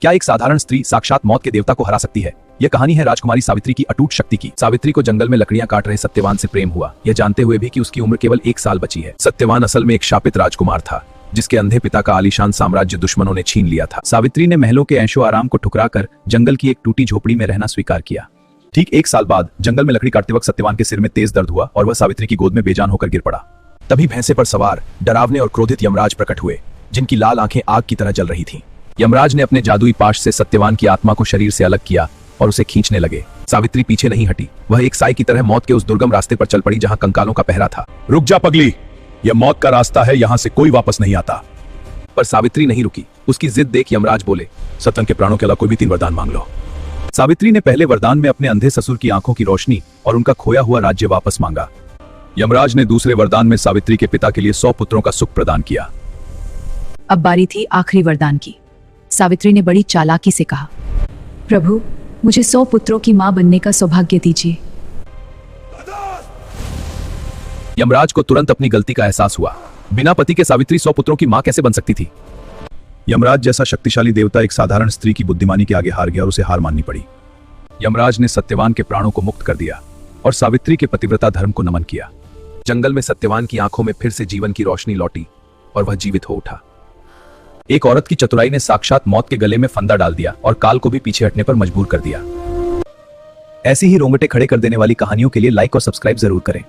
क्या एक साधारण स्त्री साक्षात मौत के देवता को हरा सकती है? यह कहानी है राजकुमारी सावित्री की अटूट शक्ति की। सावित्री को जंगल में लकड़ियां काट रहे सत्यवान से प्रेम हुआ, यह जानते हुए भी कि उसकी उम्र केवल 1 साल बची है। सत्यवान असल में एक शापित राजकुमार था, जिसके अंधे पिता का आलीशान साम्राज्य दुश्मनों ने छीन लिया था। सावित्री ने महलों के ऐशो आराम को ठुकराकर जंगल की एक टूटी झोपड़ी में रहना स्वीकार किया। ठीक 1 साल बाद जंगल में लकड़ी काटते वक्त सत्यवान के सिर में तेज दर्द हुआ और वह सावित्री की गोद में बेजान होकर गिर पड़ा। तभी भैंसे पर सवार डरावने और क्रोधित यमराज प्रकट हुए, जिनकी लाल आंखें आग की तरह जल रही थीं। यमराज ने अपने जादुई पाश से सत्यवान की आत्मा को शरीर से अलग किया और उसे खींचने लगे। सावित्री पीछे नहीं हटी, वह एक साई की तरह मौत के उस दुर्गम रास्ते पर चल पड़ी जहां कंकालों का पहरा था। रुक जा पगली, यह मौत का रास्ता है, यहां से कोई वापस नहीं आता। पर सावित्री नहीं रुकी। उसकी जिद देख यमराज बोले, सतन के प्राणों के अलावा कोई भी 3 वरदान मांग लो। सावित्री ने पहले वरदान में अपने अंधे ससुर की आंखों की रोशनी और उनका खोया हुआ राज्य वापस मांगा। यमराज ने दूसरे वरदान में सावित्री के पिता के लिए 100 पुत्रों का सुख प्रदान किया। अब बारी थी आखिरी वरदान की। सावित्री ने बड़ी चालाकी से कहा, प्रभु, मुझे 100 पुत्रों की मां बनने का सौभाग्य दीजिए। यमराज को तुरंत अपनी गलती का एहसास हुआ। बिना पति के सावित्री 100 पुत्रों की मां कैसे बन सकती थी? यमराज जैसा शक्तिशाली देवता एक साधारण स्त्री की बुद्धिमानी के आगे हार गया और उसे हार माननी पड़ी। यमराज ने सत्यवान के प्राणों को मुक्त कर दिया और सावित्री के पतिव्रता धर्म को नमन किया। जंगल में सत्यवान की आंखों में फिर से जीवन की रोशनी लौटी और वह जीवित हो उठा। एक औरत की चतुराई ने साक्षात मौत के गले में फंदा डाल दिया और काल को भी पीछे हटने पर मजबूर कर दिया। ऐसी ही रोंगटे खड़े कर देने वाली कहानियों के लिए लाइक और सब्सक्राइब जरूर करें।